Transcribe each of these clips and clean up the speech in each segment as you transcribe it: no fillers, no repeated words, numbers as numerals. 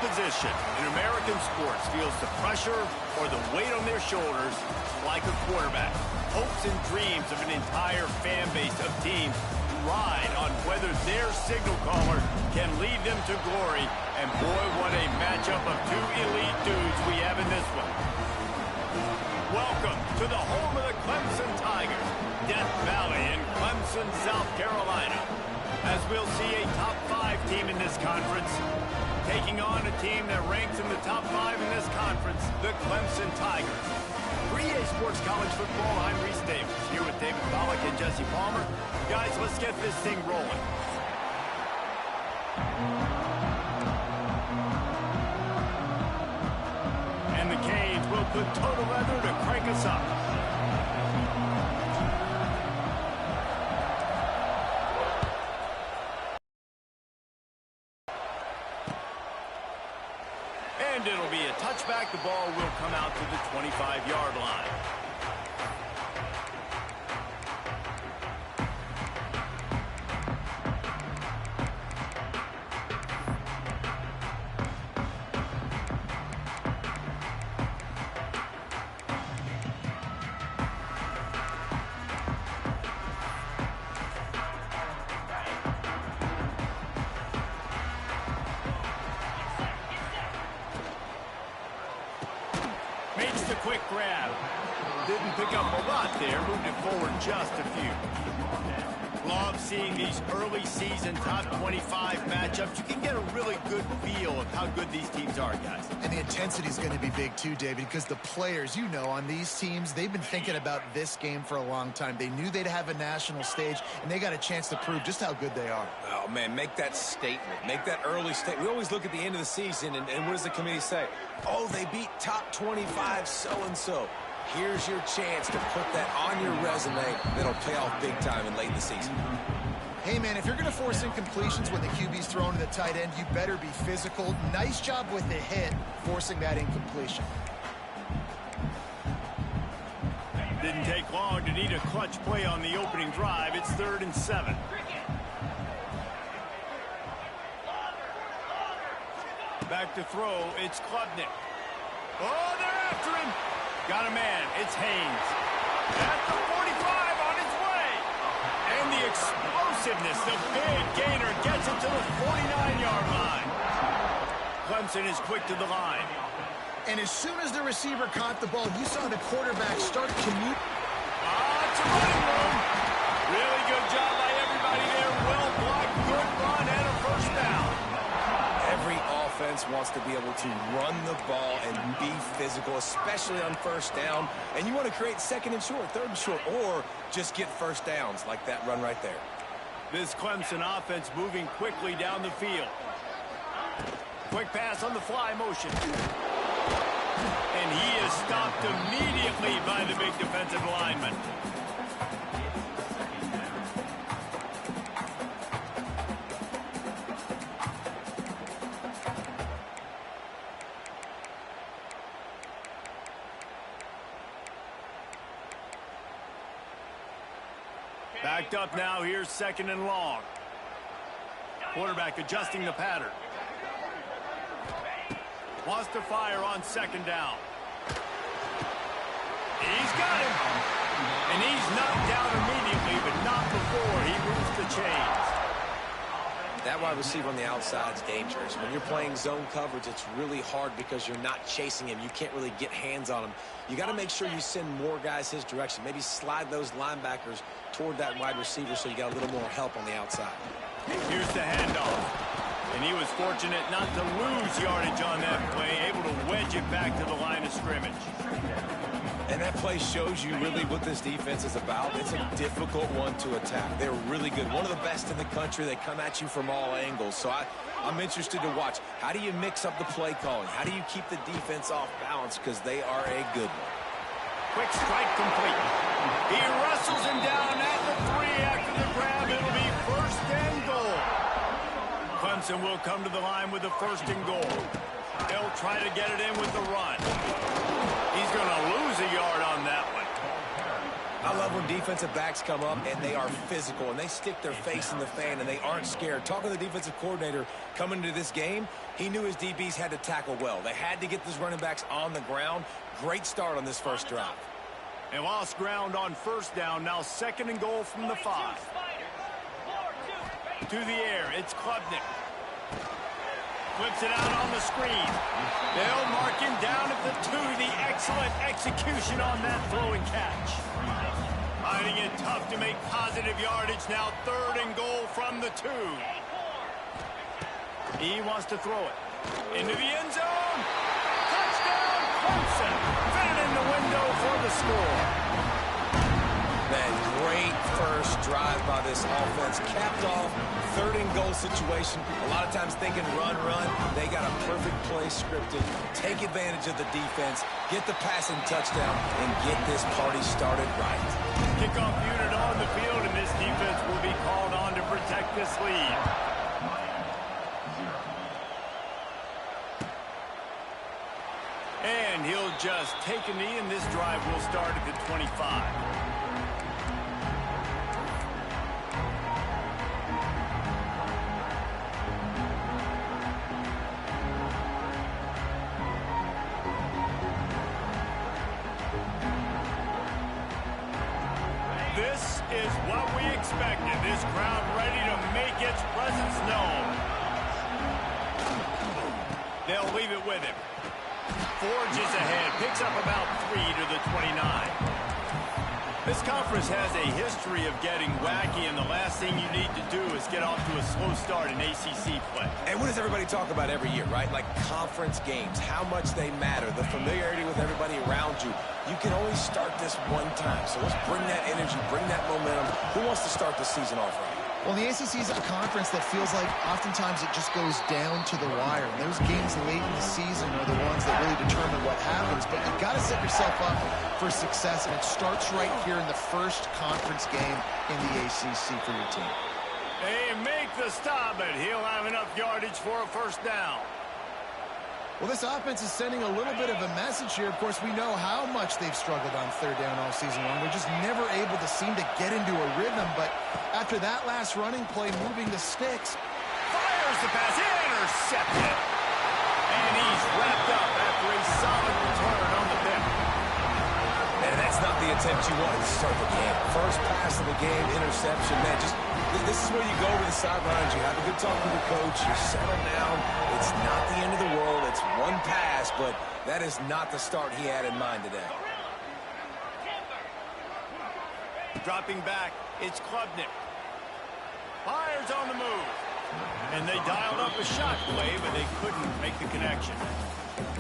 position in American sports feels the pressure or the weight on their shoulders like a quarterback. Hopes and dreams of an entire fan base of teams ride on whether their signal caller can lead them to glory. And boy, what a matchup of two elite dudes we have in this one. Welcome to the home of the Clemson Tigers, Death Valley in Clemson, South Carolina. As we'll see a top 5 team in this conference taking on a team that ranks in the top 5 in this conference, the Clemson Tigers. For EA Sports College Football, I'm Reese Davis, here with David Pollack and Jesse Palmer. Guys, let's get this thing rolling. And the Canes will put total leather to crank us up. And it'll be a touchback. The ball will come out to the 25-yard line. Makes the quick grab. Didn't pick up a lot there. Moved it forward just a few. Love seeing these early season top 25 matchups. You can get a really good feel of how good these teams are, guys. And the intensity is going to be big too, David, because the players, you know, on these teams, they've been thinking about this game for a long time. They knew they'd have a national stage, and they got a chance to prove just how good they are. Oh, man, make that statement. Make that early statement. We always look at the end of the season, and what does the committee say? Oh, they beat top 25 so-and-so. Here's your chance to put that on your resume that'll pay off big time in late in the season. Hey, man, if you're going to force incompletions when the QB's thrown to the tight end, you better be physical. Nice job with the hit, forcing that incompletion. Didn't take long to need a clutch play on the opening drive. It's 3rd and 7. Back to throw, it's Klubnik. Oh, they're after him. Got a man, it's Haynes. At the 45 on his way. And the explosiveness, the big gainer gets it to the 49-yard line. Clemson is quick to the line. And as soon as the receiver caught the ball, you saw the quarterback start commute. It's a running room. Really good job by everybody there. Well blocked, good run, and a first down. Every offense wants to be able to run the ball and be physical, especially on first down. And you want to create 2nd and short, 3rd and short, or just get first downs like that run right there. This Clemson offense moving quickly down the field. Quick pass on the fly motion. And he is stopped immediately by the big defensive lineman. Backed up now, here's 2nd and long. Quarterback adjusting the pattern. Wants to fire on 2nd down. He's got him. And he's knocked down immediately, but not before he moves the chains. That wide receiver on the outside is dangerous. When you're playing zone coverage, it's really hard because you're not chasing him. You can't really get hands on him. You got to make sure you send more guys his direction. Maybe slide those linebackers toward that wide receiver so you got a little more help on the outside. Here's the handoff. And he was fortunate not to lose yardage on that play, able to wedge it back to the line of scrimmage. And that play shows you really what this defense is about. It's a difficult one to attack. They're really good. One of the best in the country. They come at you from all angles. So I'm interested to watch. How do you mix up the play calling? How do you keep the defense off balance? Because they are a good one. Quick strike complete. He wrestles him down at the 3 after the grab. It'll be 1st and goal. Clemson will come to the line with a 1st and goal. They'll try to get it in with the run. He's going to lose a yard on that one. I love when defensive backs come up and they are physical and they stick their face in the fan and they aren't scared. Talking to the defensive coordinator coming into this game, he knew his DBs had to tackle well. They had to get those running backs on the ground. Great start on this first drive. They lost ground on first down. Now 2nd and goal from the 5. To the air, it's Klubnik. Flips it out on the screen. They'll mark him down at the 2. The excellent execution on that throw and catch. Finding it tough to make positive yardage. Now 3rd and goal from the 2. He wants to throw it. Into the end zone. Touchdown, Clemson. Fit it in the window for the score. Man, great first drive by this offense. Capped off, 3rd and goal situation. A lot of times thinking run. They got a perfect play scripted. Take advantage of the defense, get the passing touchdown, and get this party started right. Kickoff unit on the field, and this defense will be called on to protect this lead. And he'll just take a knee, and this drive will start at the 25. This is what we expected. This crowd ready to make its presence known. They'll leave it with him. Forges ahead, picks up about 3 to the 29. This conference has a history of getting wacky, and the last thing you need to do is get off to a slow start in ACC play. And what does everybody talk about every year, right? Like conference games, how much they matter, the familiarity with everybody around you. You can only start this one time, so let's bring that energy, bring that momentum. Who wants to start the season off right? Well, the ACC is a conference that feels like oftentimes it just goes down to the wire. Those games late in the season are the ones that really determine what happens. But you've got to set yourself up for success, and it starts right here in the first conference game in the ACC for your team. They make the stop, but he'll have enough yardage for a first down. Well, this offense is sending a little bit of a message here. Of course, we know how much they've struggled on 3rd down all season long. They're just never able to seem to get into a rhythm. But after that last running play, moving the sticks. Fires the pass, intercepted. And he's wrapped up after a solid return on the pick. And that's not the attempt you wanted to start the game. First pass of the game, interception. Man, this is where you go to the sidelines. You have a good talk with the coach. You settle down. It's not the end of the world. It's one pass, but that is not the start he had in mind today. Dropping back, it's Klubnik. Fires on the move. And they dialed up a shot play, but they couldn't make the connection.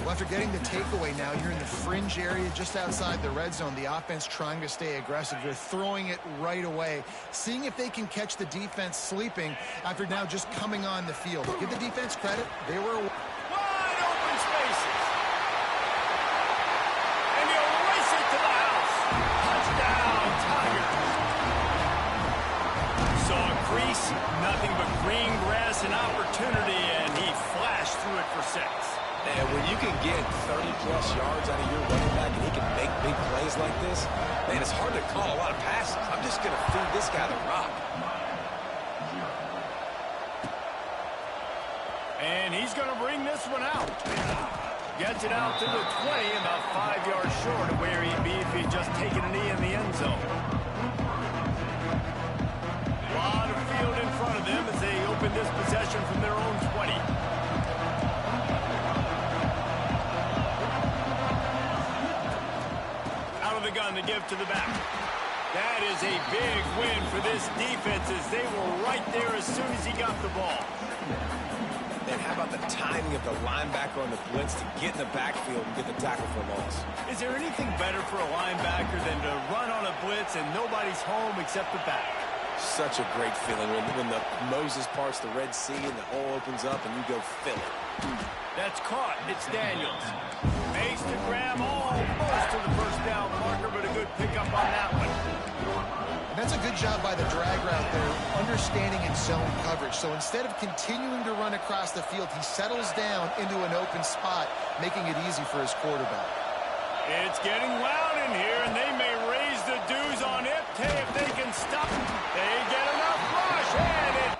Well, after getting the takeaway now, you're in the fringe area just outside the red zone. The offense trying to stay aggressive. They're throwing it right away, seeing if they can catch the defense sleeping after now just coming on the field. Give the defense credit. They were wide open spaces. And he'll race it to the house. Touchdown, Tigers. Saw a crease, nothing but green grass and opportunity, and he flashed through it for 6. And when you can get 30-plus yards out of your running back and he can make big plays like this, man, it's hard to call a lot of passes. I'm just going to feed this guy the rock. And he's going to bring this one out. Gets it out to the 20, about 5 yards short of where he'd be if he'd just taken a knee in the end zone. A lot of field in front of them as they open this possession from their own 20. The gun to give to the back. That is a big win for this defense as they were right there as soon as he got the ball. And how about the timing of the linebacker on the blitz to get in the backfield and get the tackle for loss? Is there anything better for a linebacker than to run on a blitz and nobody's home except the back? Such a great feeling when the Moses parts the Red Sea and the hole opens up and you go fill it. That's caught. It's Daniels. Makes the grab almost to the first down marker, but a good pickup on that one. And that's a good job by the drag route there, understanding its zone coverage. So instead of continuing to run across the field, he settles down into an open spot, making it easy for his quarterback. It's getting loud in here, and they may raise use the dues on it. If they can stop. They get enough rush, and it.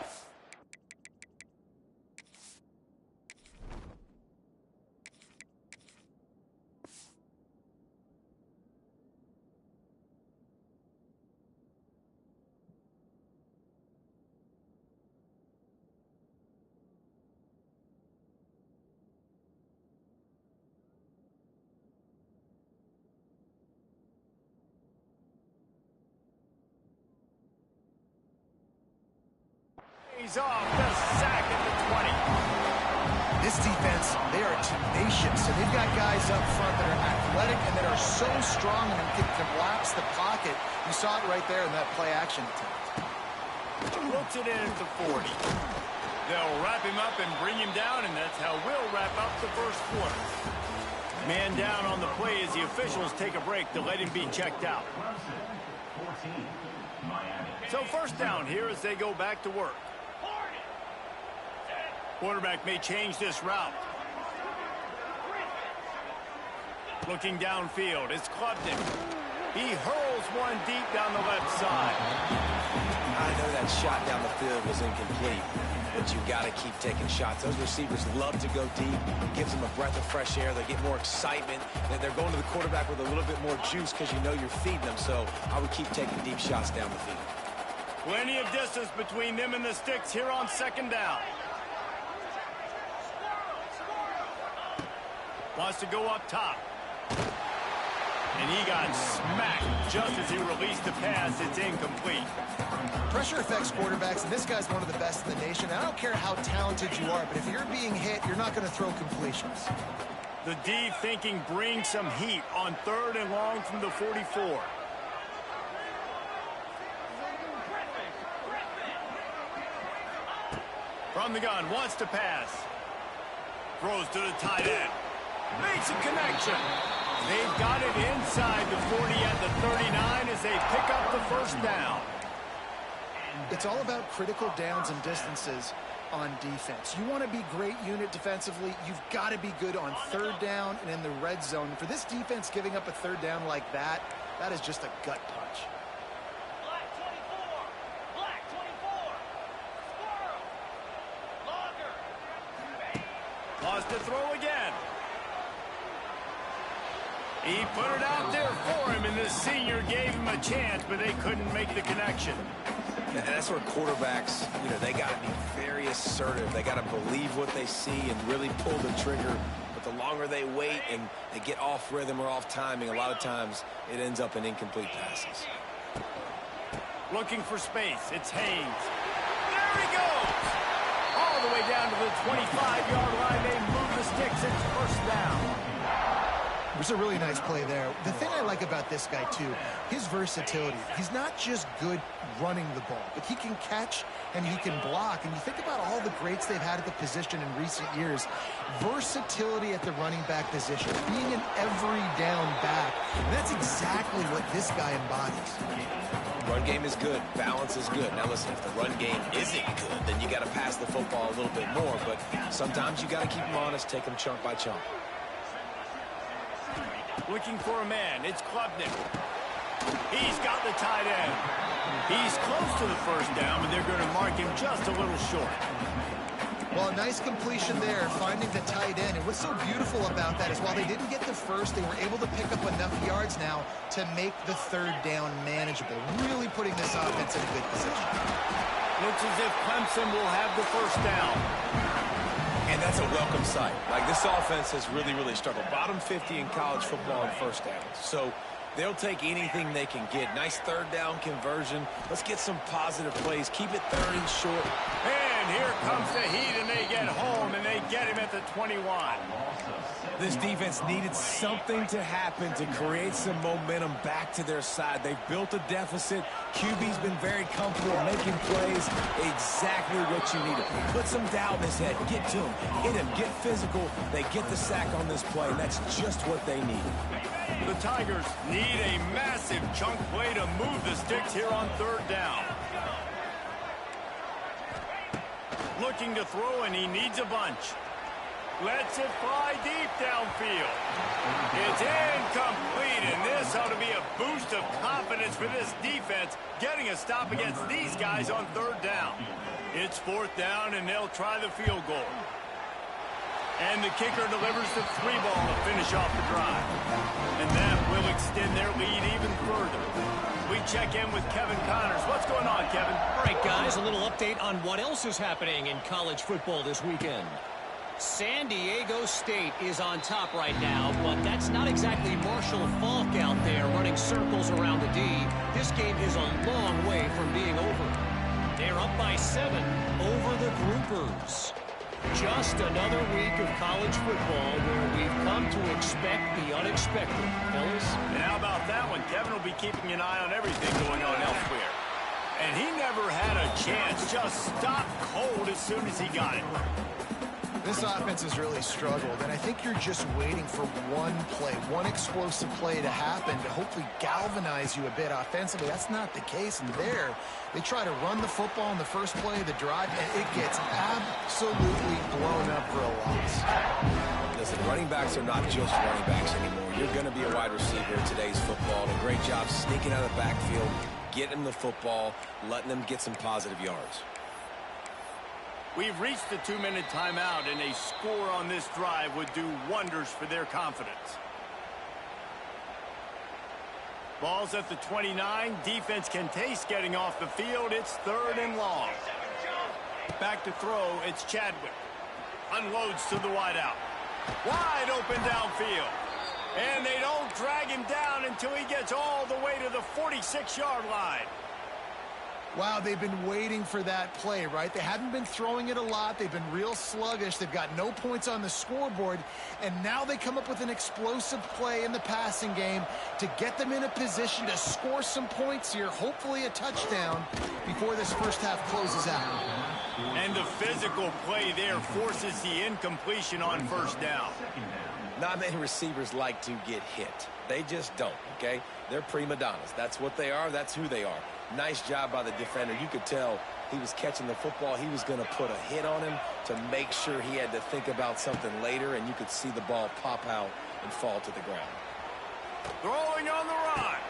He's off the sack at the 20. This defense, they are tenacious. So they've got guys up front that are athletic and that are so strong and can collapse the pocket. You saw it right there in that play action attempt. Looks it in at the 40. They'll wrap him up and bring him down, and that's how we'll wrap up the first quarter. Man down on the play as the officials take a break to let him be checked out. So first down here as they go back to work. Quarterback may change this route. Looking downfield, it's Clemson. He hurls one deep down the left side. I know that shot down the field was incomplete, but you got to keep taking shots. Those receivers love to go deep. It gives them a breath of fresh air. They get more excitement. They're going to the quarterback with a little bit more juice because you know you're feeding them. So I would keep taking deep shots down the field. Plenty of distance between them and the sticks here on second down. Wants to go up top. And he got smacked just as he released the pass. It's incomplete. Pressure affects quarterbacks, and this guy's one of the best in the nation. I don't care how talented you are, but if you're being hit, you're not going to throw completions. The D thinking bring some heat on 3rd and long from the 44. From the gun, wants to pass. Throws to the tight end. Makes a connection. They've got it inside the 40 at the 39 as they pick up the first down. It's all about critical downs and distances on defense. You want to be great unit defensively. You've got to be good on 3rd down and in the red zone. For this defense, giving up a 3rd down like that, that is just a gut punch. Wants to throw again. He put it out there for him, and the senior gave him a chance, but they couldn't make the connection. And that's where quarterbacks, they got to be very assertive. They got to believe what they see and really pull the trigger. But the longer they wait and they get off rhythm or off timing, a lot of times it ends up in incomplete passes. Looking for space. It's Haynes. There he goes. All the way down to the 25-yard line. They move the sticks. It's first down. It was a really nice play there. The thing I like about this guy, too, his versatility. He's not just good running the ball, but he can catch and he can block. And you think about all the greats they've had at the position in recent years. Versatility at the running back position, being an every down back. And that's exactly what this guy embodies. Run game is good. Balance is good. Now, listen, if the run game isn't good, then you got to pass the football a little bit more. But sometimes you got to keep them honest, take them chunk by chunk. Looking for a man. It's Klubnik. He's got the tight end. He's close to the first down, but they're going to mark him just a little short. Well, a nice completion there, finding the tight end. And what's so beautiful about that is while they didn't get the first, they were able to pick up enough yards now to make the 3rd down manageable, really putting this offense in a good position. Looks as if Clemson will have the first down. And that's a welcome sight. Like, this offense has really, really struggled. Bottom 50 in college football in first downs. So they'll take anything they can get. Nice 3rd down conversion. Let's get some positive plays. Keep it 3rd and short. And here comes the heat, and they get home, and they get him at the 21. This defense needed something to happen to create some momentum back to their side. They've built a deficit. QB's been very comfortable making plays. Exactly what you needed. Put some doubt in his head. Get to him. Hit him. Get physical. They get the sack on this play, and that's just what they need. The Tigers need a massive chunk play to move the sticks here on 3rd down. Looking to throw, and he needs a bunch. Lets it fly deep downfield. It's incomplete, and this ought to be a boost of confidence for this defense, getting a stop against these guys on third down. It's fourth down, and they'll try the field goal. And the kicker delivers the 3-ball to finish off the drive. And that will extend their lead even further. We check in with Kevin Connors. What's going on, Kevin? All right, guys, a little update on what else is happening in college football this weekend. San Diego State is on top right now, but that's not exactly Marshall Faulk out there running circles around the D. This game is a long way from being over. They're up by 7 over the Groupers. Just another week of college football where we've come to expect the unexpected, fellas. And how about that one? Kevin will be keeping an eye on everything going on elsewhere. And he never had a chance. Just stopped cold as soon as he got it. This offense has really struggled, and I think you're just waiting for one play, one explosive play to happen to hopefully galvanize you a bit offensively. That's not the case, and there they try to run the football in the first play of the drive, and it gets absolutely blown up for a loss. Listen, running backs are not just running backs anymore. You're going to be a wide receiver in today's football. And a great job sneaking out of the backfield, getting them the football, letting them get some positive yards. We've reached the 2-minute timeout, and a score on this drive would do wonders for their confidence. Ball's at the 29. Defense can taste getting off the field. It's 3rd and long. Back to throw. It's Chadwick. Unloads to the wideout. Wide open downfield. And they don't drag him down until he gets all the way to the 46-yard line. Wow, they've been waiting for that play, right? They haven't been throwing it a lot. They've been real sluggish. They've got no points on the scoreboard. And now they come up with an explosive play in the passing game to get them in a position to score some points here, hopefully a touchdown, before this first half closes out. And the physical play there forces the incompletion on first down. Not many receivers like to get hit. They just don't, okay? They're prima donnas. That's what they are. That's who they are. Nice job by the defender. You could tell he was catching the football. He was going to put a hit on him to make sure he had to think about something later, and you could see the ball pop out and fall to the ground. Throwing on the run.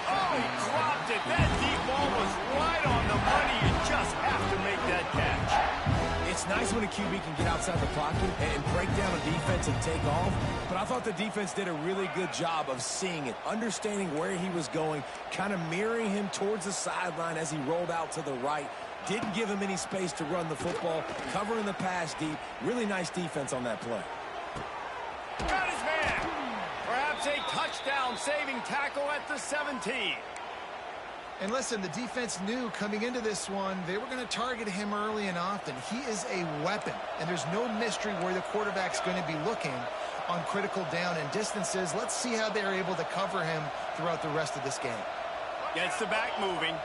Oh, he dropped it. That deep ball was right on the money. You just have to make that catch. It's nice when a QB can get outside the pocket and break down a defense and take off, but I thought the defense did a really good job of seeing it, understanding where he was going, kind of mirroring him towards the sideline as he rolled out to the right. Didn't give him any space to run the football, covering the pass deep. Really nice defense on that play. Got his man. Perhaps a touchdown-saving tackle at the 17. And listen, the defense knew coming into this one, they were going to target him early and often. He is a weapon, and there's no mystery where the quarterback's going to be looking on critical down and distances. Let's see how they're able to cover him throughout the rest of this game. Gets the back moving.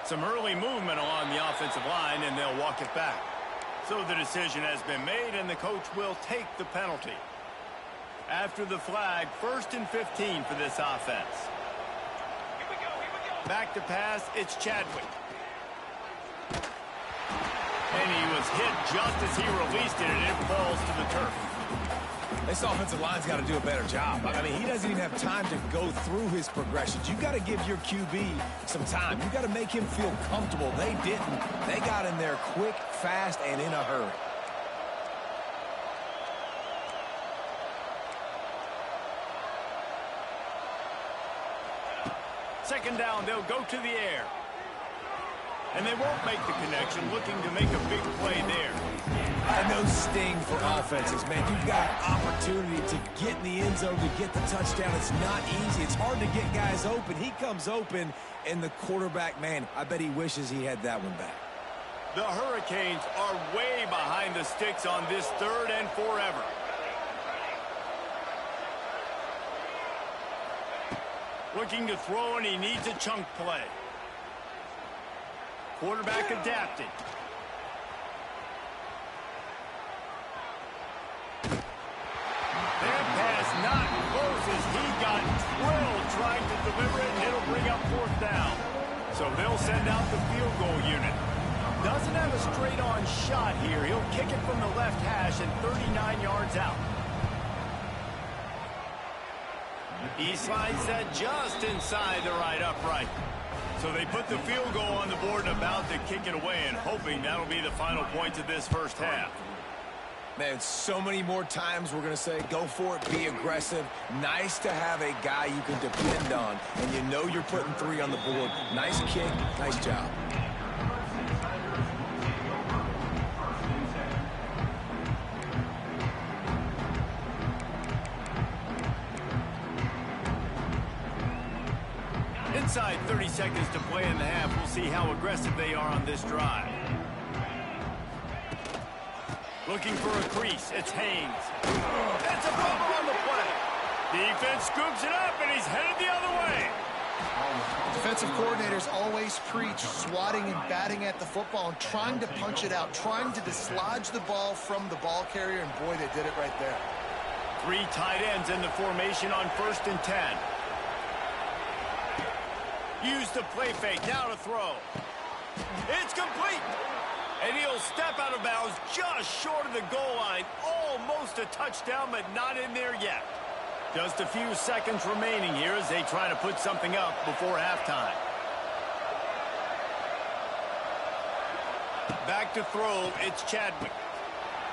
Some early movement along the offensive line, and they'll walk it back. So the decision has been made, and the coach will take the penalty. After the flag, 1st and 15 for this offense. Back to pass, it's Chadwick. And he was hit just as he released it, and it falls to the turf. This offensive line's got to do a better job. I mean, he doesn't even have time to go through his progressions. You got to give your QB some time. You got to make him feel comfortable. They didn't. They got in there quick, fast, and in a hurry. Second down, they'll go to the air. And they won't make the connection, looking to make a big play there. And those sting for offenses, man. You've got an opportunity to get in the end zone, to get the touchdown. It's not easy. It's hard to get guys open. He comes open, and the quarterback, man, I bet he wishes he had that one back. The Hurricanes are way behind the sticks on this 3rd and forever. Looking to throw, and he needs a chunk play. Quarterback adapted. That pass not close as he got drilled trying to deliver it, and it'll bring up 4th down. So they'll send out the field goal unit. Doesn't have a straight-on shot here. He'll kick it from the left hash and 39 yards out. He slides that just inside the right upright. So they put the field goal on the board and about to kick it away and hoping that'll be the final point of this first half. Man, so many more times we're going to say, go for it, be aggressive. Nice to have a guy you can depend on, and you know you're putting 3 on the board. Nice kick, nice job. Inside 30 seconds to play in the half. We'll see how aggressive they are on this drive. Looking for a crease. It's Haynes. That's a bumper on the play. Defense scoops it up, and he's headed the other way. Defensive coordinators always preach swatting and batting at the football and trying to punch it out, trying to dislodge the ball from the ball carrier, and boy, they did it right there. 3 tight ends in the formation on 1st and 10. Use the play fake. Now to throw. It's complete. And he'll step out of bounds just short of the goal line. Almost a touchdown, but not in there yet. Just a few seconds remaining here as they try to put something up before halftime. Back to throw. It's Chadwick.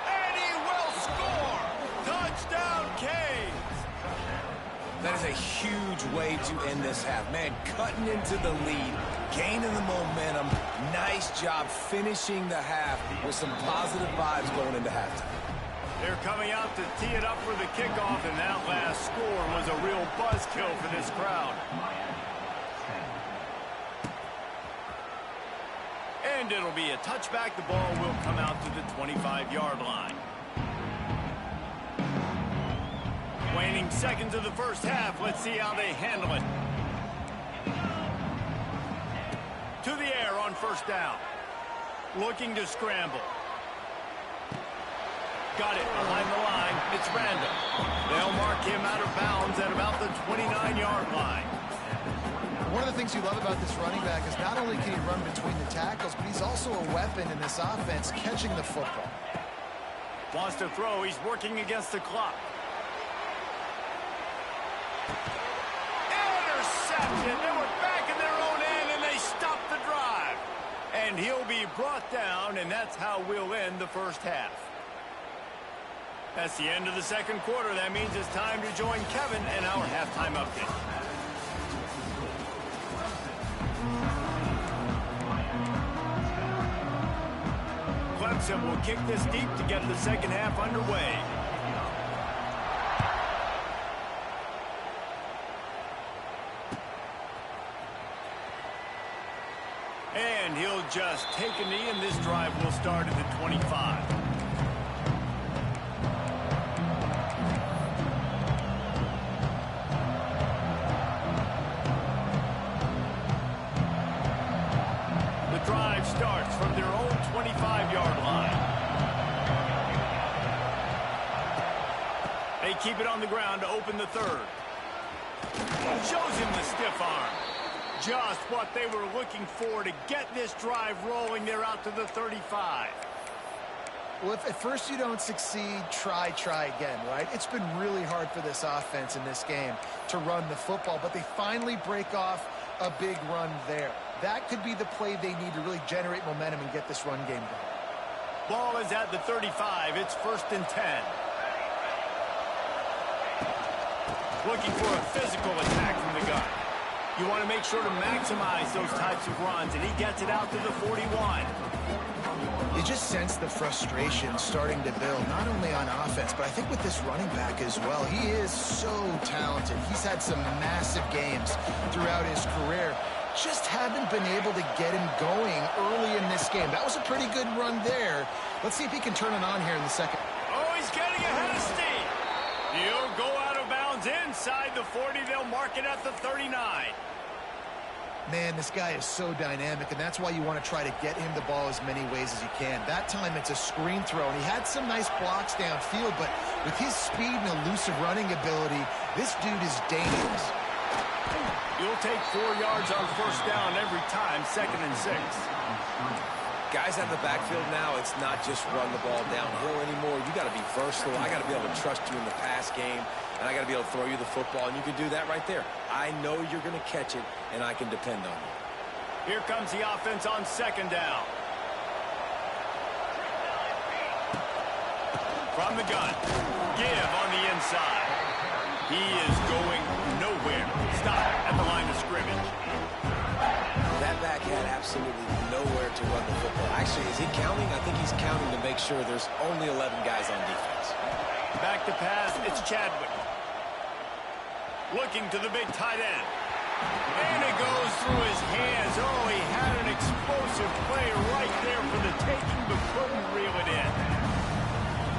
And he will score. Touchdown, Canes. That is a huge way to end this half. Man, cutting into the lead, gaining the momentum. Nice job finishing the half with some positive vibes going into halftime. They're coming out to tee it up for the kickoff, and that last score was a real buzzkill for this crowd. And it'll be a touchback. The ball will come out to the 25-yard line. Waning seconds of the first half. Let's see how they handle it. To the air on 1st down. Looking to scramble. Got it behind the line. It's random. They'll mark him out of bounds at about the 29-yard line. One of the things you love about this running back is not only can he run between the tackles, but he's also a weapon in this offense, catching the football. Wants to throw. He's working against the clock. Intercepted. They were back in their own end, and they stopped the drive. And he'll be brought down, and that's how we'll end the first half. That's the end of the second quarter. That means it's time to join Kevin and our halftime update. Clemson will kick this deep to get the second half underway. And he'll just take a knee, and this drive will start at the 25. The drive starts from their own 25-yard line. They keep it on the ground to open the third. Shows him the stiff arm. Just what they were looking for to get this drive rolling. They're out to the 35. Well, if at first you don't succeed, try again, right? It's been really hard for this offense in this game to run the football, but they finally break off a big run there. That could be the play they need to really generate momentum and get this run game going. Ball is at the 35. It's 1st and 10. Looking for a physical attack from the gun. You want to make sure to maximize those types of runs, and he gets it out to the 41. You just sense the frustration starting to build, not only on offense, but I think with this running back as well. He is so talented. He's had some massive games throughout his career. Just haven't been able to get him going early in this game. That was a pretty good run there. Let's see if he can turn it on here in the second. Oh, he's getting ahead of steam. He'll go out of bounds inside the 40. They'll mark it at the 39. Man, this guy is so dynamic, and that's why you want to try to get him the ball as many ways as you can. That time, it's a screen throw, and he had some nice blocks downfield, but with his speed and elusive running ability, this dude is dangerous. You'll take 4 yards on first down every time, 2nd and 6. Guys out in the backfield now, it's not just run the ball downhill anymore. You got to be versatile. I got to be able to trust you in the pass game, and I got to be able to throw you the football, and you can do that right there. I know you're going to catch it, and I can depend on you. Here comes the offense on 2nd down. From the gun, give on the inside. He is going nowhere. Stop at the line of scrimmage. That back had absolutely nowhere to run the football. Actually, is he counting? I think he's counting to make sure there's only 11 guys on defense. Back to pass, it's Chadwick. Looking to the big tight end. And it goes through his hands. Oh, he had an explosive play right there for the taking, but couldn't reel it in.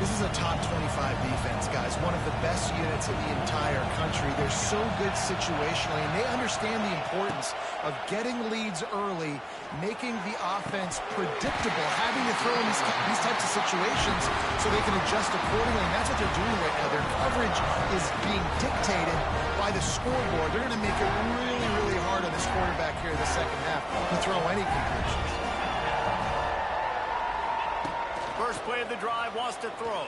This is a top 25 defense, guys. One of the best units in the entire country. They're so good situationally, and they understand the importance of getting leads early, making the offense predictable, having to throw in these types of situations so they can adjust accordingly. And that's what they're doing right now. Their coverage is being dictated by the scoreboard. They're going to make it really, really hard on this quarterback here in the second half to throw any completions. First play of the drive, wants to throw.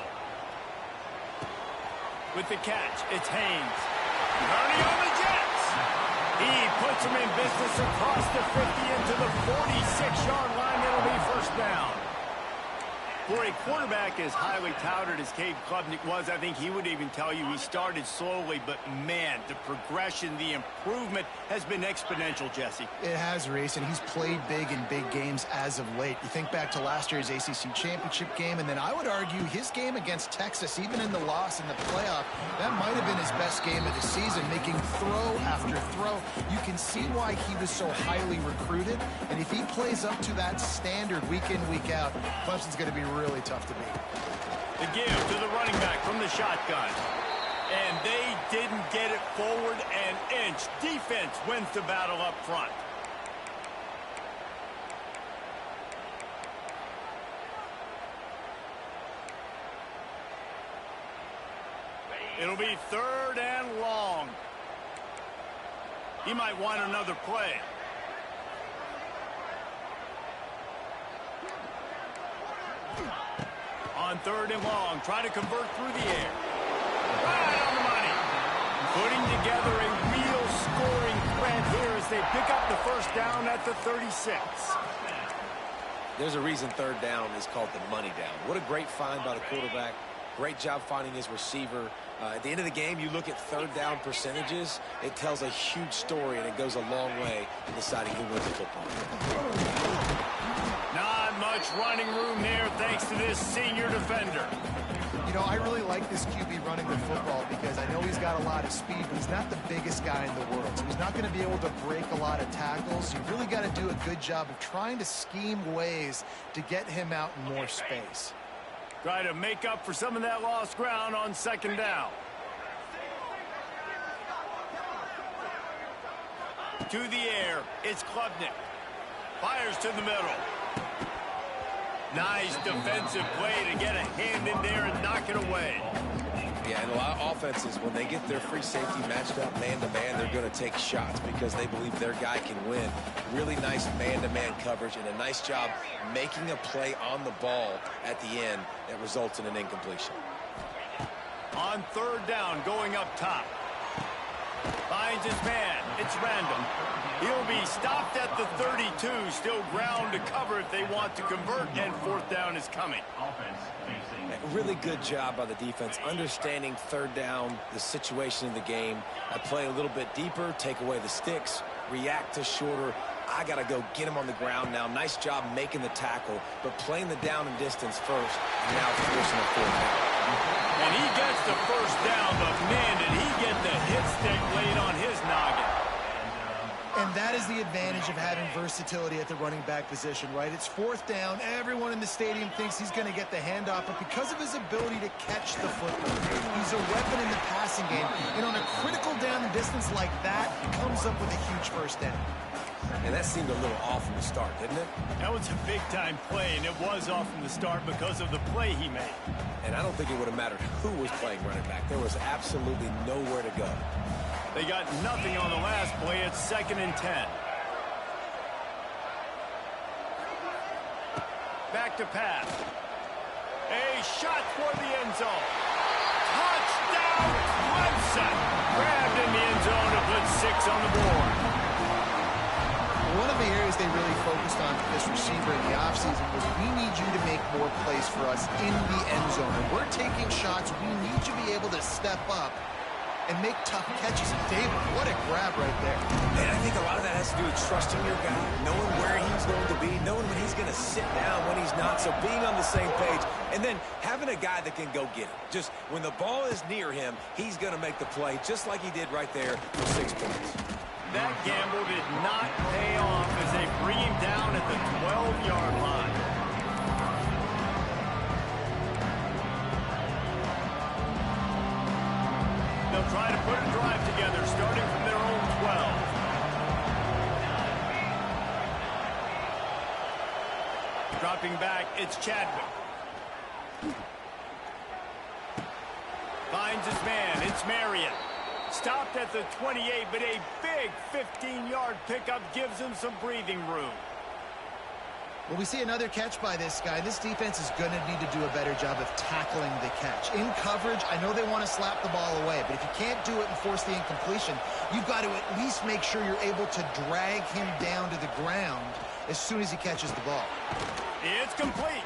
With the catch, it's Haynes. Running on the Jets. He puts him in business across the 50 into the 46-yard line. It'll be first down. For a quarterback as highly touted as Cade Klubnik was, I think he would even tell you he started slowly, but man, the progression, the improvement has been exponential, Jesse. It has, Reese, and he's played big in big games as of late. You think back to last year's ACC championship game, and then I would argue his game against Texas, even in the loss in the playoff, that might have been his best game of the season, making throw after throw. You can see why he was so highly recruited, and if he plays up to that standard week in, week out, Clemson's going to be really tough to beat. The give to the running back from the shotgun. And they didn't get it forward an inch. Defense wins the battle up front. It'll be 3rd and long. He might want another play. On 3rd and long, try to convert through the air. Right on the money. Putting together a real scoring threat here as they pick up the first down at the 36. There's a reason 3rd down is called the money down. What a great find by the quarterback. Great job finding his receiver. At the end of the game, you look at 3rd down percentages. It tells a huge story, and it goes a long way in deciding who wins the football. Not much running room there thanks to this senior defender. You know, I really like this QB running the football because I know he's got a lot of speed, but he's not the biggest guy in the world. So he's not going to be able to break a lot of tackles. You really got to do a good job of trying to scheme ways to get him out in more space. Try to make up for some of that lost ground on 2nd down. To the air, it's Klubnik. Fires to the middle. Nice defensive play to get a hand in there and knock it away. Yeah, and a lot of offenses, when they get their free safety matched up man-to-man, they're going to take shots because they believe their guy can win. Really nice man-to-man coverage and a nice job making a play on the ball at the end that results in an incompletion. On 3rd down, going up top. Finds his man. It's random. He'll be stopped at the 32. Still ground to cover if they want to convert, and 4th down is coming. Really good job by the defense, understanding 3rd down, the situation in the game. I play a little bit deeper, take away the sticks, react to shorter. I got to go get him on the ground now. Nice job making the tackle, but playing the down and distance first, and now forcing a 4th down. And he gets the first down, but man, did he get the hit stick laid on his noggin. And that is the advantage of having versatility at the running back position, right? It's 4th down. Everyone in the stadium thinks he's going to get the handoff, but because of his ability to catch the football, he's a weapon in the passing game. And on a critical down and distance like that, he comes up with a huge first down. And that seemed a little off from the start, didn't it? That was a big-time play, and it was off from the start because of the play he made. And I don't think it would have mattered who was playing running back. There was absolutely nowhere to go. They got nothing on the last play. It's 2nd and 10. Back to pass. A shot toward the end zone. Touchdown, Clemson. Grabbed in the end zone to put 6 on the board. One of the areas they really focused on with this receiver in the offseason was we need you to make more plays for us in the end zone. And we're taking shots. We need you to be able to step up and make tough catches. And David, what a grab right there. And I think a lot of that has to do with trusting your guy, knowing where he's going to be, knowing when he's going to sit down, when he's not, so being on the same page, and then having a guy that can go get it. Just when the ball is near him, he's going to make the play, just like he did right there for 6 points. That gamble did not pay off as they bring him down at the 12-yard line. They'll try to put a drive together, starting from their own 12. Dropping back, it's Chadwick. Finds his man, it's Marion. Stopped at the 28, but a big 15-yard pickup gives him some breathing room. Well, we see another catch by this guy. This defense is going to need to do a better job of tackling the catch. In coverage, I know they want to slap the ball away, but if you can't do it and force the incompletion, you've got to at least make sure you're able to drag him down to the ground as soon as he catches the ball. It's complete.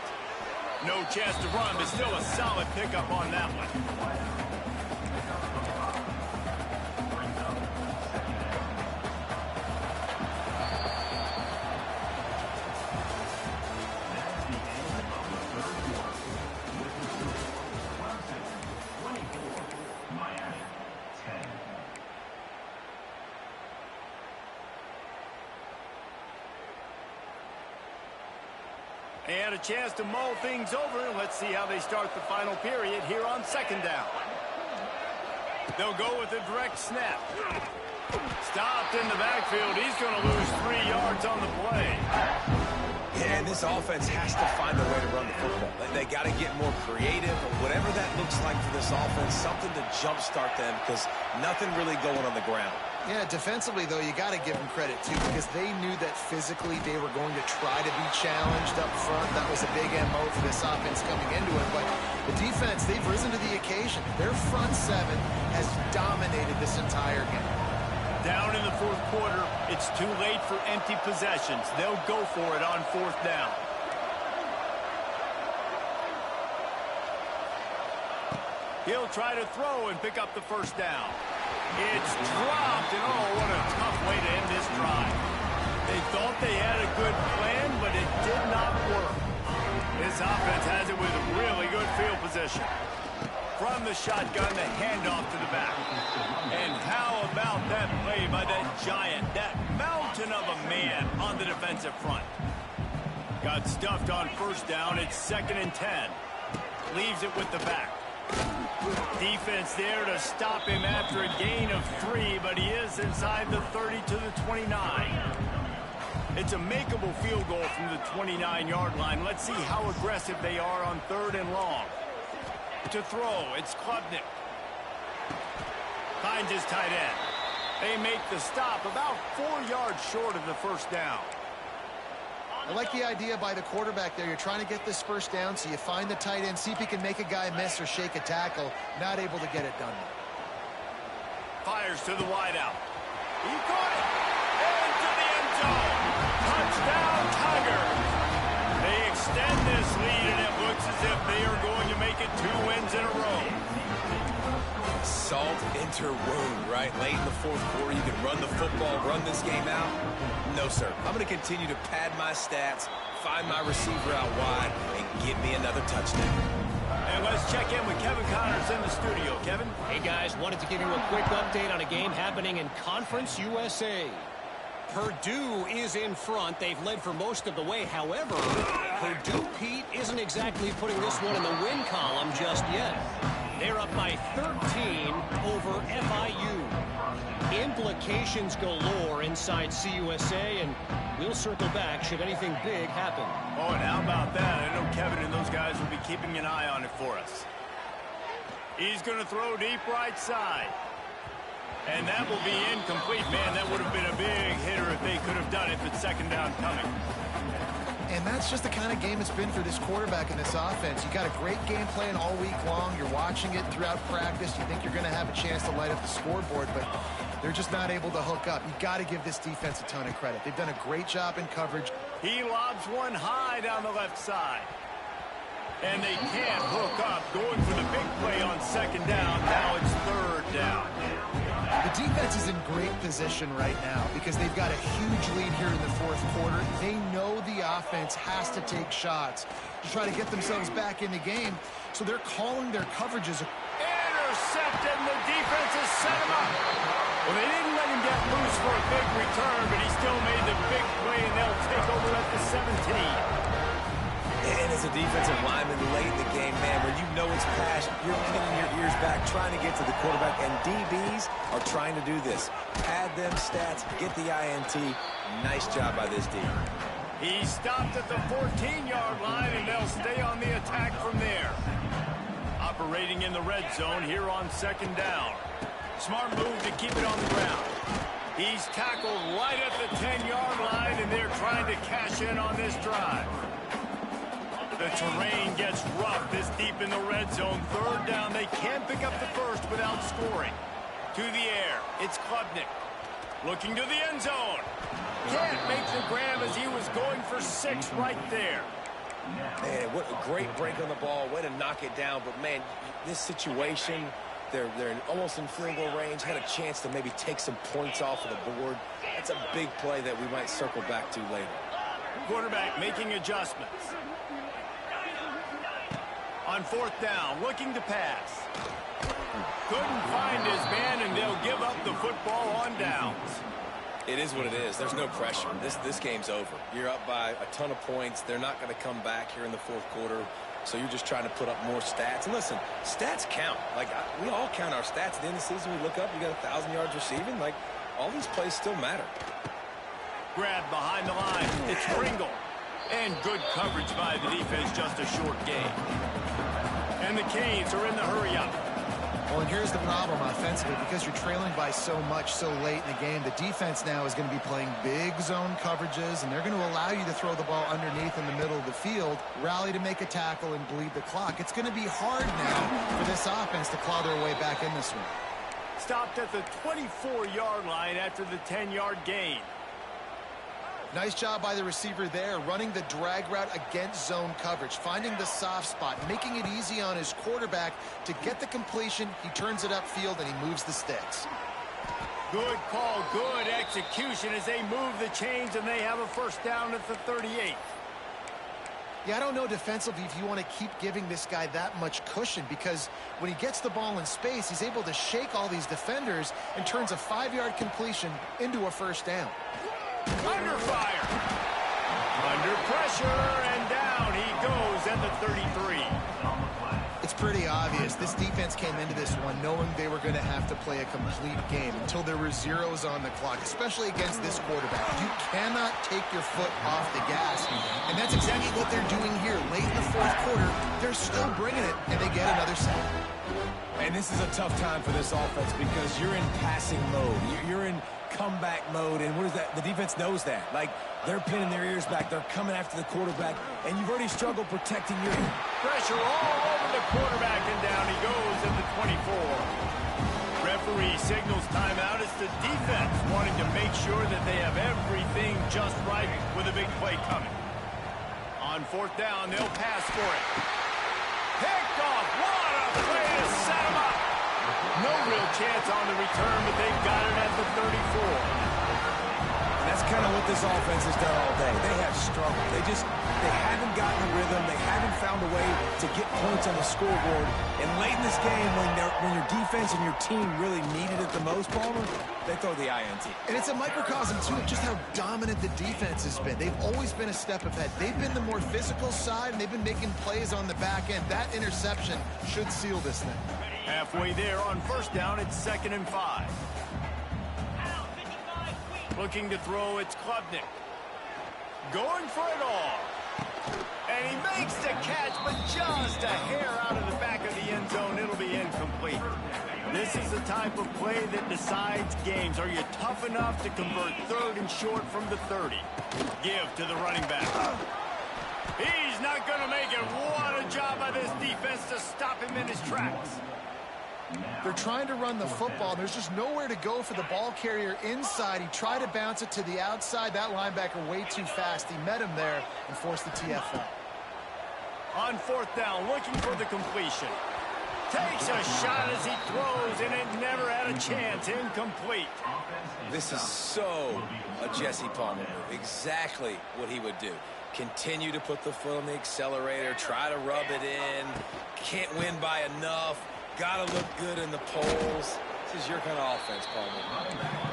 No chance to run, but still a solid pickup on that one. And a chance to mull things over. Let's see how they start the final period here on 2nd down. They'll go with a direct snap. Stopped in the backfield. He's going to lose 3 yards on the play. Yeah, and this offense has to find a way to run the football. They got to get more creative, or whatever that looks like for this offense, something to jumpstart them, because nothing really going on the ground. Yeah, defensively, though, you got to give them credit, too, because they knew that physically they were going to try to be challenged up front. That was a big MO for this offense coming into it. But the defense, they've risen to the occasion. Their front 7 has dominated this entire game. Down in the 4th quarter, it's too late for empty possessions. They'll go for it on 4th down. He'll try to throw and pick up the 1st down. It's dropped, and oh, what a tough way to end this drive. They thought they had a good plan, but it did not work. This offense has it with a really good field position. From the shotgun, the handoff to the back. And how about that play by that giant, that mountain of a man on the defensive front? Got stuffed on 1st down. It's 2nd and 10. Leaves it with the back. Defense there to stop him after a gain of 3, but he is inside the 30 to the 29. It's a makeable field goal from the 29-yard line. Let's see how aggressive they are on 3rd and long. To throw, it's Klubnik. Finds his tight end. They make the stop about 4 yards short of the 1st down. I like the idea by the quarterback there. You're trying to get this 1st down, so you find the tight end, see if he can make a guy miss or shake a tackle. Not able to get it done. Fires to the wideout. He caught it. Into the end zone. Touchdown, Tigers. They extend this lead, and it looks as if they are going to make it 2 wins in a row. Salt enter wound, right? Late in the 4th quarter, you can run the football, run this game out. No, sir. I'm going to continue to pad my stats, find my receiver out wide, and give me another touchdown. And let's check in with Kevin Connors in the studio. Kevin? Hey, guys. Wanted to give you a quick update on a game happening in Conference USA. Purdue is in front. They've led for most of the way. However, Purdue, Pete, isn't exactly putting this one in the win column just yet. They're up by 13 over FIU. Implications galore inside CUSA, and we'll circle back should anything big happen. Oh, and how about that? I know Kevin and those guys will be keeping an eye on it for us. He's going to throw deep right side. And that will be incomplete. Man, that would have been a big hitter if they could have done it, but second down coming. And that's just the kind of game it's been for this quarterback and this offense. You got a great game plan all week long. You're watching it throughout practice. You think you're going to have a chance to light up the scoreboard, but they're just not able to hook up. You got to give this defense a ton of credit. They've done a great job in coverage. He lobs one high down the left side. And they can't hook up. Going for the big play on second down. Now it's third down. The defense is in great position right now because they've got a huge lead here in the fourth quarter. They know the offense has to take shots to try to get themselves back in the game. So they're calling their coverages. Intercepted, and the defense has set him up. Well, they didn't let him get loose for a big return, but he still made the big play, and they'll take over at the 17. And as a defensive lineman late in the game, man, when you know it's pass, you're pinning your ears back, trying to get to the quarterback, and DBs are trying to do this. Pad them stats, get the INT. Nice job by this D. He stopped at the 14-yard line, and they'll stay on the attack from there. Operating in the red zone here on second down. Smart move to keep it on the ground. He's tackled right at the 10-yard line, and they're trying to cash in on this drive. The terrain gets rough this deep in the red zone. Third down, they can't pick up the first without scoring. To the air, it's Klubnik. Looking to the end zone. Can't make the grab as he was going for 6 right there. Man, what a great break on the ball. Way to knock it down. But, man, this situation, they're almost in field goal range. Had a chance to maybe take some points off of the board. That's a big play that we might circle back to later. Quarterback making adjustments. On fourth down, looking to pass. Couldn't find his man, and they'll give up the football on downs. It is what it is. There's no pressure. This game's over. You're up by a ton of points. They're not going to come back here in the fourth quarter, so you're just trying to put up more stats. And listen, stats count. Like, we all count our stats. At the end of the season, we look up, you got 1,000 yards receiving. Like, all these plays still matter. Grab behind the line. It's Pringle. And good coverage by the defense, just a short gain. And the Canes are in the hurry-up. Well, and here's the problem offensively. Because you're trailing by so much so late in the game, the defense now is going to be playing big zone coverages, and they're going to allow you to throw the ball underneath in the middle of the field, rally to make a tackle, and bleed the clock. It's going to be hard now for this offense to claw their way back in this one. Stopped at the 24-yard line after the 10-yard gain. Nice job by the receiver there, running the drag route against zone coverage, finding the soft spot, making it easy on his quarterback to get the completion. He turns it upfield, and he moves the sticks. Good call, good execution as they move the chains, and they have a first down at the 38. Yeah, I don't know defensively if you want to keep giving this guy that much cushion, because when he gets the ball in space, he's able to shake all these defenders and turns a 5-yard completion into a first down. Under fire. Under pressure, and down he goes at the 33. It's pretty obvious. This defense came into this one knowing they were going to have to play a complete game until there were zeros on the clock, especially against this quarterback. You cannot take your foot off the gas, and that's exactly what they're doing here. Late in the fourth quarter, they're still bringing it, and they get another sack. And this is a tough time for this offense because you're in passing mode. You're in comeback mode, and what is that? The defense knows that. Like, they're pinning their ears back. They're coming after the quarterback, and you've already struggled protecting your... Pressure all over the quarterback, and down he goes at the 24. Referee signals timeout. It's the defense wanting to make sure that they have everything just right with a big play coming. On fourth down, they'll pass for it. Picked off. What a play to set him up. No real chance on the return, but they've got it at the 34. That's kind of what this offense has done all day. They have struggled. They haven't gotten a rhythm. They haven't found a way to get points on the scoreboard. And late in this game, when your defense and your team really needed it the most, Palmer, they throw the INT. And it's a microcosm, too, of just how dominant the defense has been. They've always been a step ahead. They've been the more physical side, and they've been making plays on the back end. That interception should seal this thing. Halfway there on first down, it's 2nd and 5. Looking to throw, it's Klubnik. Going for it all. And he makes the catch, but just a hair out of the back of the end zone. It'll be incomplete. This is the type of play that decides games. Are you tough enough to convert 3rd and short from the 30? Give to the running back. He's not going to make it. What a job by this defense to stop him in his tracks. They're trying to run the football. There's just nowhere to go for the ball carrier inside. He tried to bounce it to the outside. That linebacker way too fast. He met him there and forced the TFL. On 4th down, looking for the completion. Takes a shot as he throws, and it never had a chance. Incomplete. This is so a Jesse Palmer move. Exactly what he would do. Continue to put the foot on the accelerator, try to rub it in. Can't win by enough. Gotta look good in the polls. This is your kind of offense, Palmer.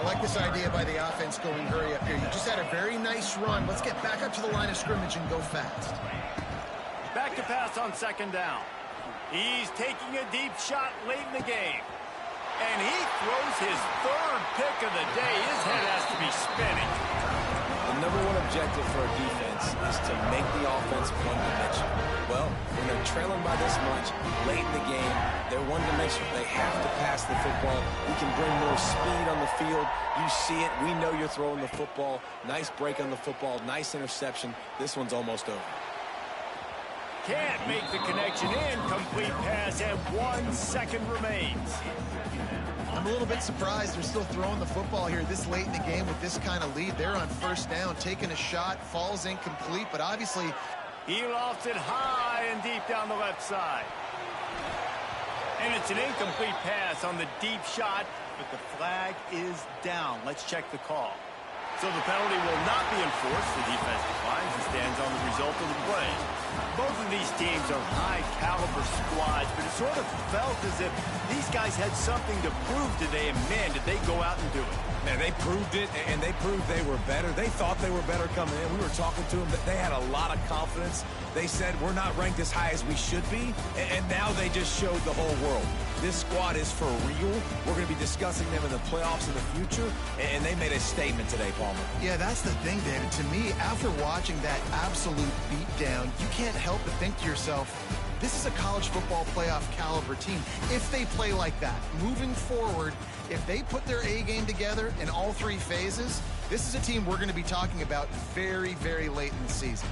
I like this idea by the offense going hurry up here. You just had a very nice run. Let's get back up to the line of scrimmage and go fast. Back to pass on 2nd down. He's taking a deep shot late in the game. And he throws his 3rd pick of the day. His head has to be spinning. The #1 objective for a defense is to make the offense one-dimensional. Well, when they're trailing by this much late in the game, they're one-dimensional. They have to pass the football. We can bring more speed on the field. You see it. We know you're throwing the football. Nice break on the football. Nice interception. This one's almost over. Can't make the connection. Incomplete pass, and 1 second remains. I'm a little bit surprised they're still throwing the football here this late in the game with this kind of lead. They're on 1st down, taking a shot, falls incomplete, but obviously he lofts it high and deep down the left side. And it's an incomplete pass on the deep shot, but the flag is down. Let's check the call. So the penalty will not be enforced. The defense declines and stands on the result of the play. Both of these teams are high-caliber squads, but it sort of felt as if these guys had something to prove today, and man, did they go out and do it. Man, they proved it, and they proved they were better. They thought they were better coming in. We were talking to them. They had a lot of confidence. They said, we're not ranked as high as we should be, and now they just showed the whole world. This squad is for real. We're going to be discussing them in the playoffs in the future, and they made a statement today, Palmer. Yeah, that's the thing, David. To me, after watching that absolute beatdown, you can't help but think to yourself, this is a college football playoff caliber team. If they play like that, moving forward, if they put their A game together in all 3 phases, this is a team we're going to be talking about very, very late in the season.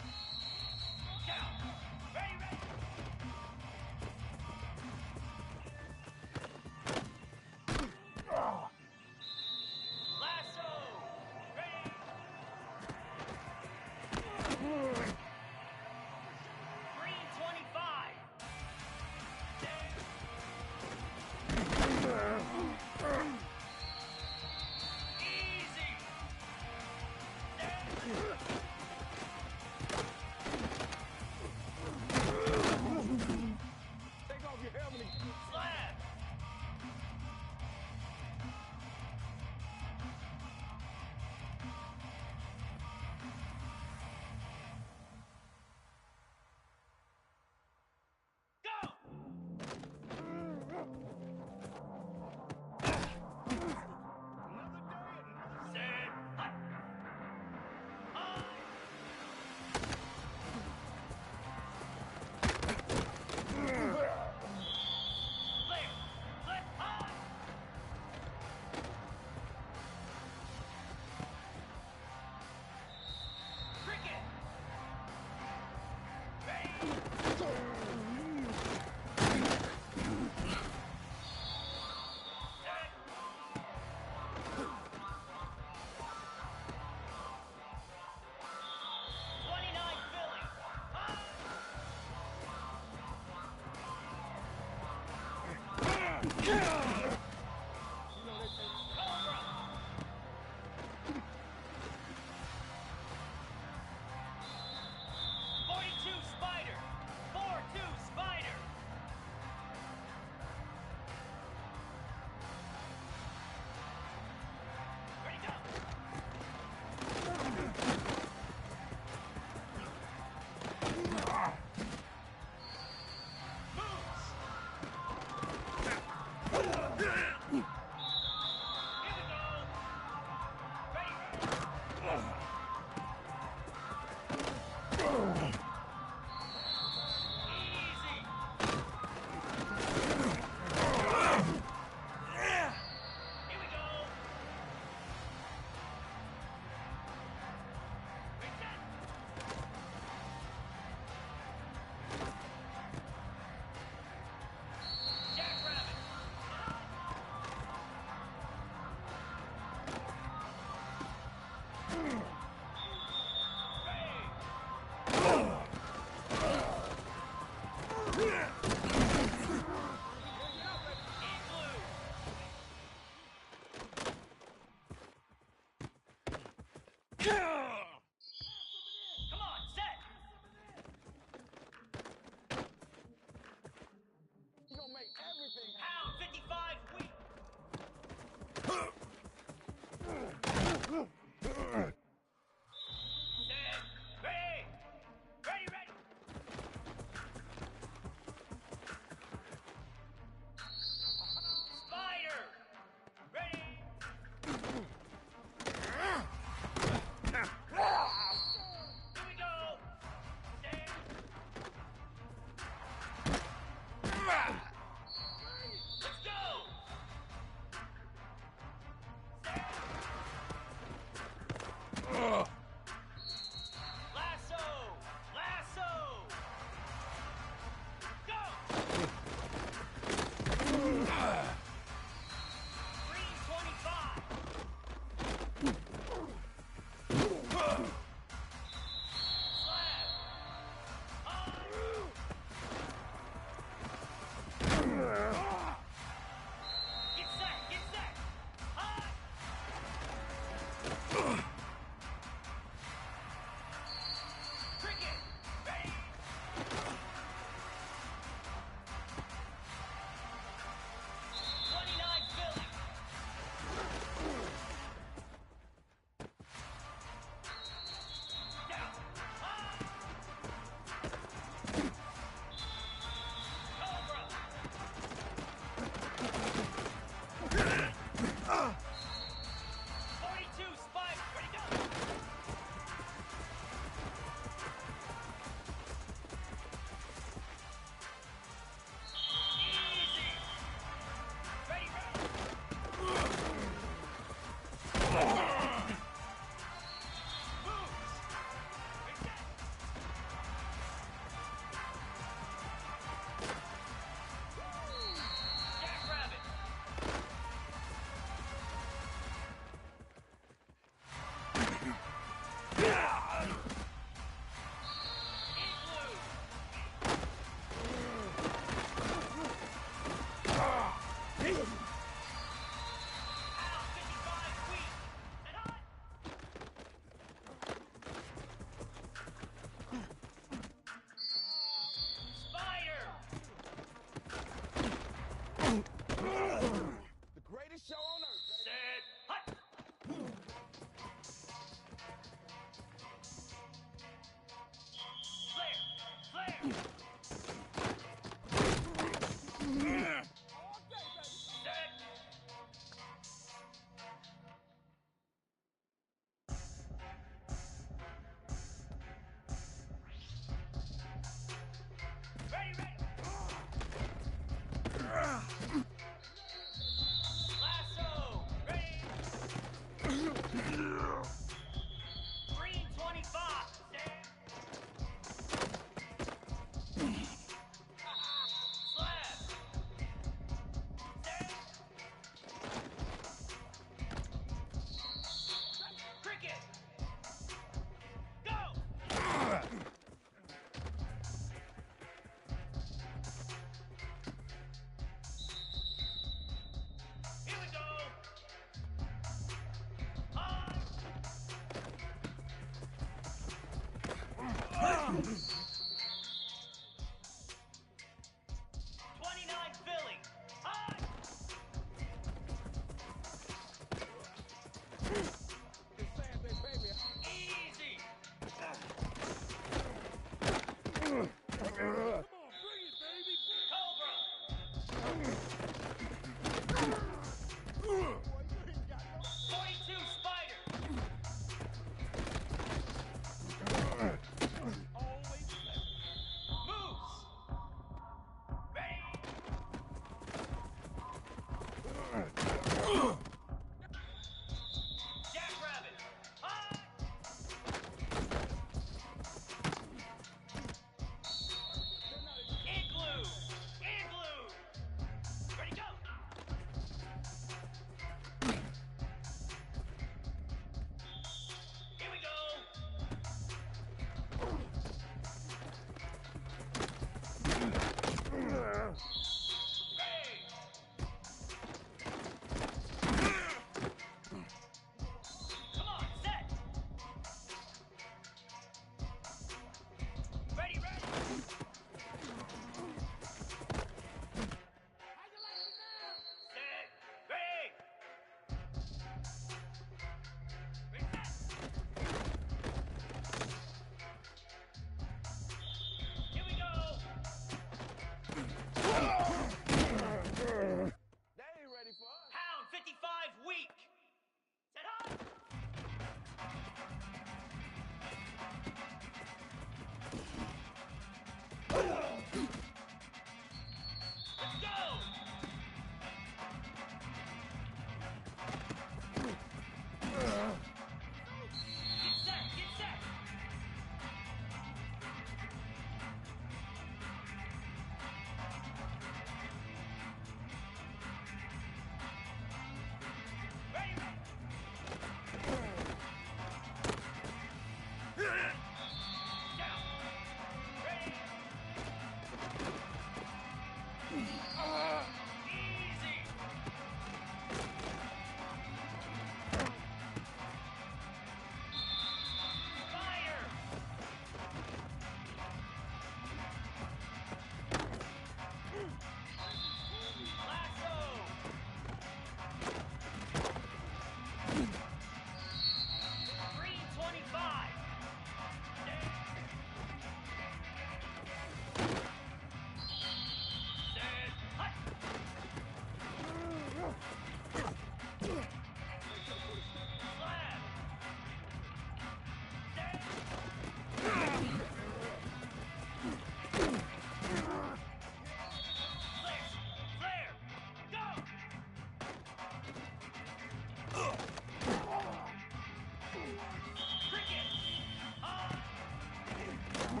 Here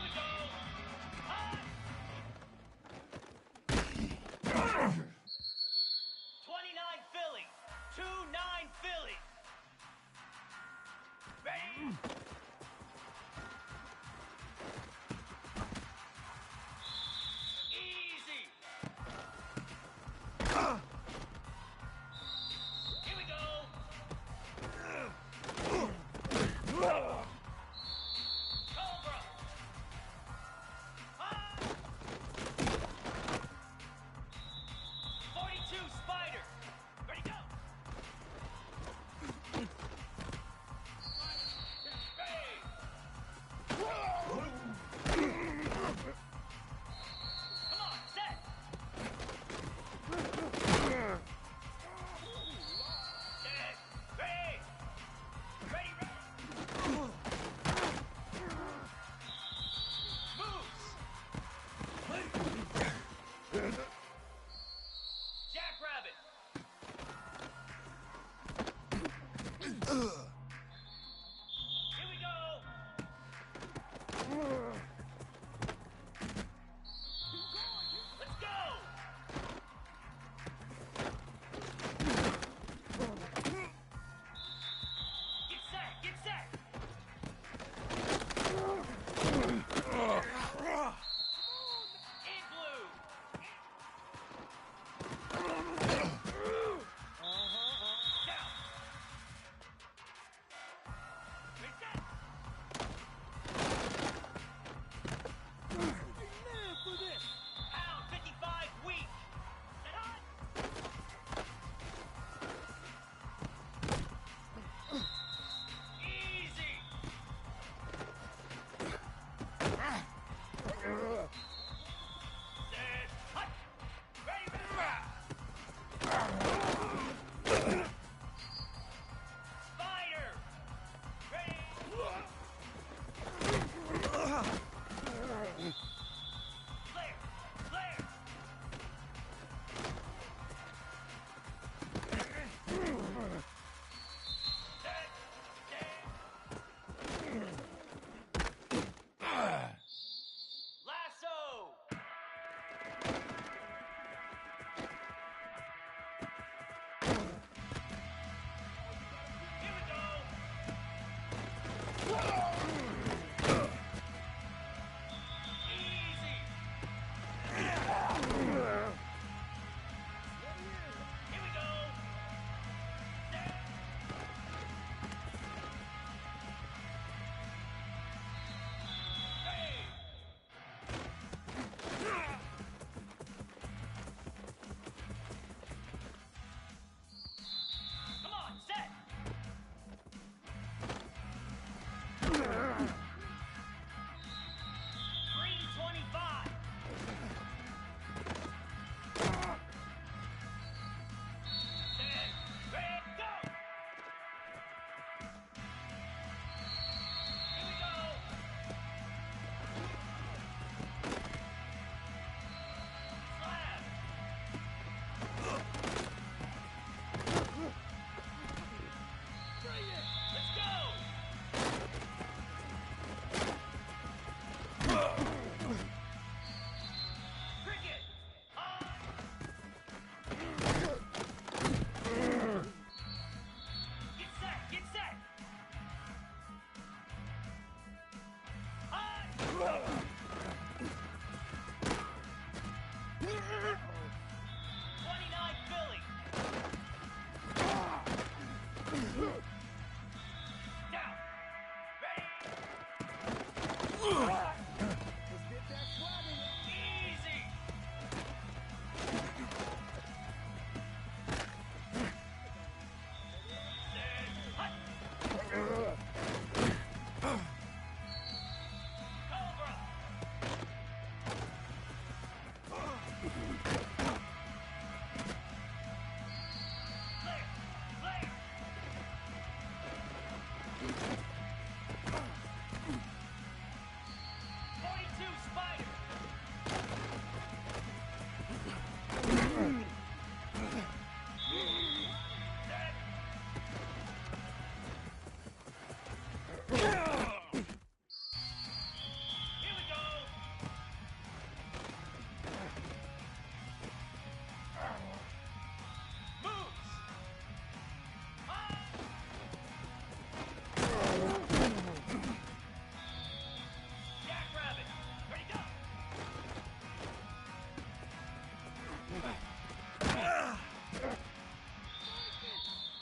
we go. Hot. 29 Philly. 2-9 Philly. Ready? Easy. Here we go. Cobra. Ah! 42 Spider. Ready, go. Bang. Come on, set. Set. Ready. Ready, ready. Moves. Jackrabbit. Here we go. Let's go. Get set. Get set. In blue.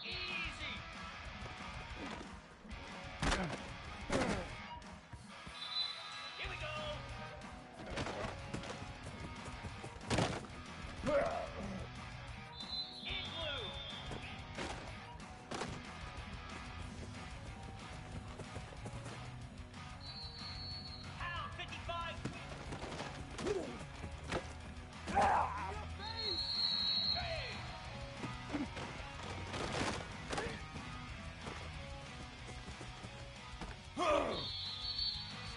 Easy. Here we go. Igloo. Pound 55. Hey.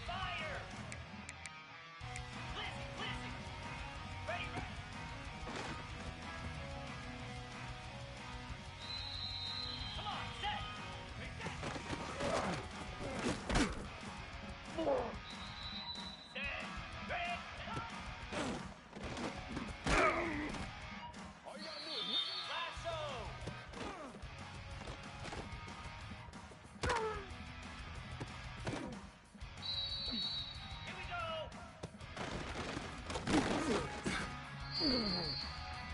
Fire. Lizzie, Lizzie. Ready, ready. Come on, set. Set. Set. Ready. All you gotta do is Lasso. Here we go.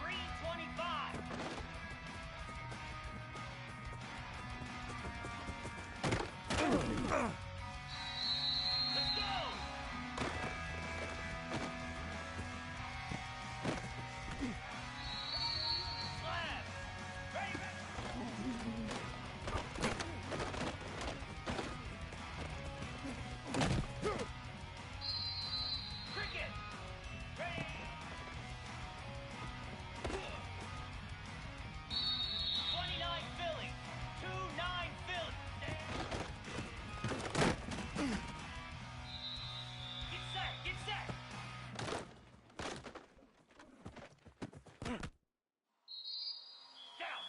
Green 25. Let's go. Slab. Ready, ready. Cricket. Ready. 29 Philly. 2-9 Philly. Get set. Get set. Down.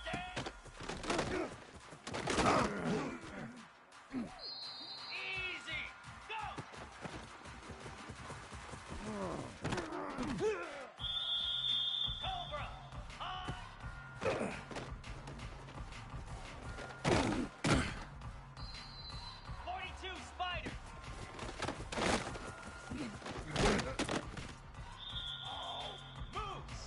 Set. Easy. Go. Cobra. High. 42 Spider. Oh, moves.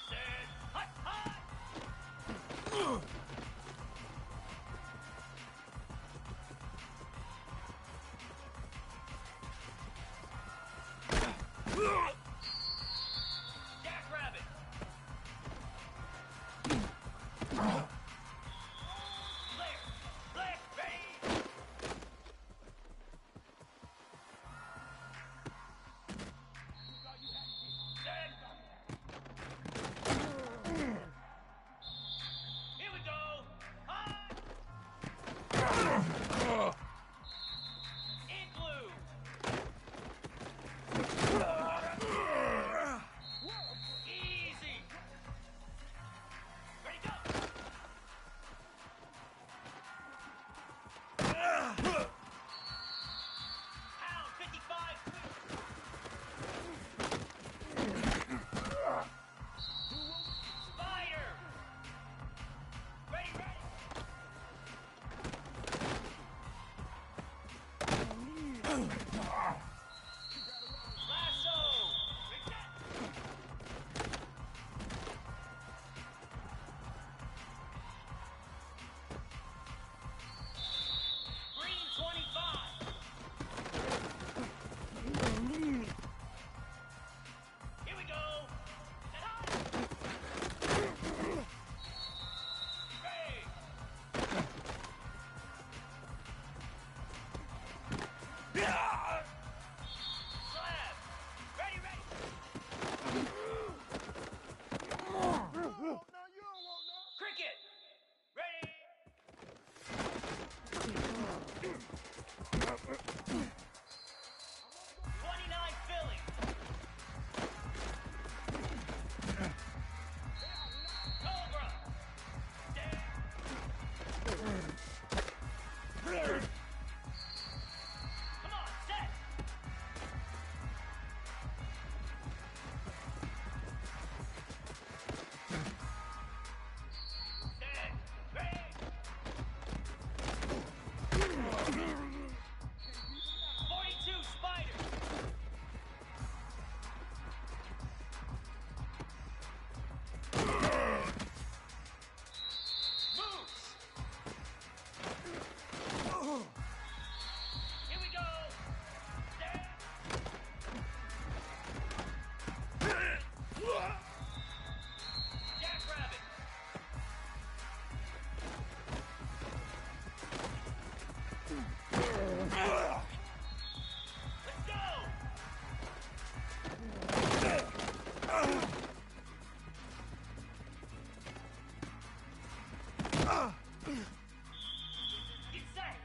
Set. Hut, hut. Jackrabbit. Flare. Flare. Ready. Set. Here we go. High. Igloo. Easy. Ready, go. Pound 55. Spider. Ready, ready. Lasso. Reset. Green 25. Here we go. Set high. Hey.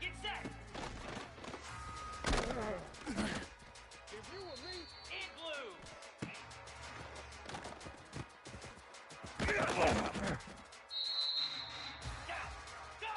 Get set! If you were me, in blue! Down! Go!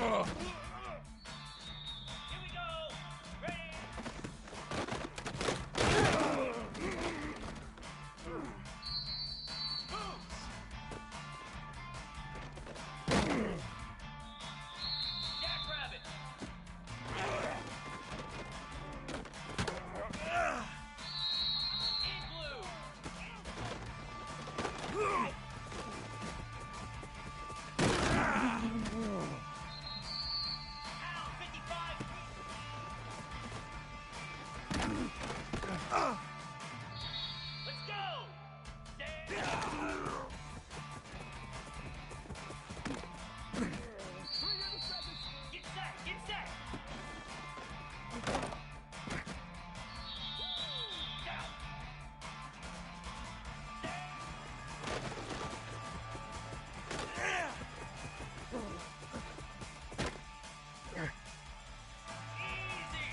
Here we go. Ready. Jackrabbit. Igloo. Ow, 55. Let's go. Get set, get set. Down. Easy.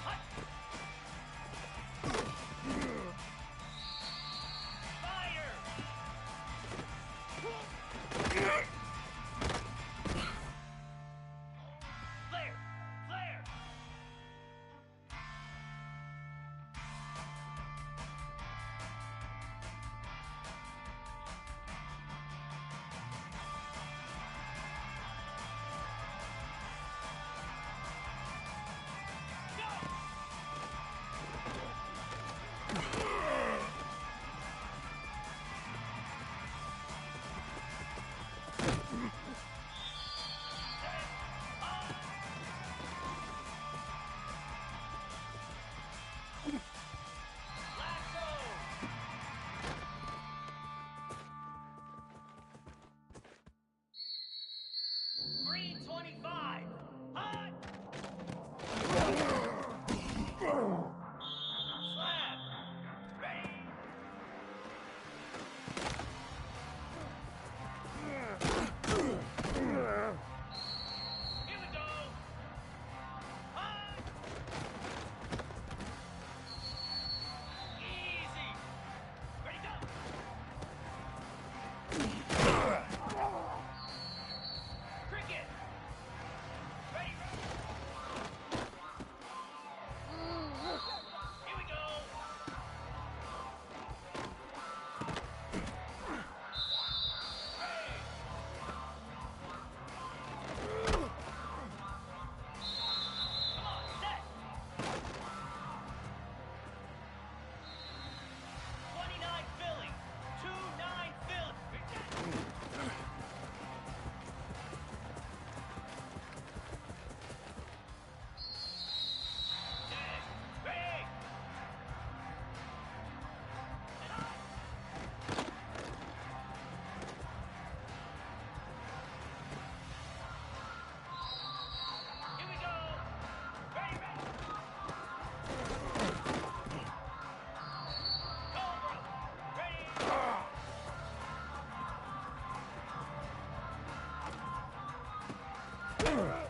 Hut. Fire. Flare, flare. Lasso. Green 25. Hot. Slap. Ready. Here we go. Hot. Easy. Ready, go. Cricket. Ready. Here we go. Hey. Come on, set. 29 Philly. 2-9 Philly. Ready. Here we go. Ready, ready. Cobra. Ready.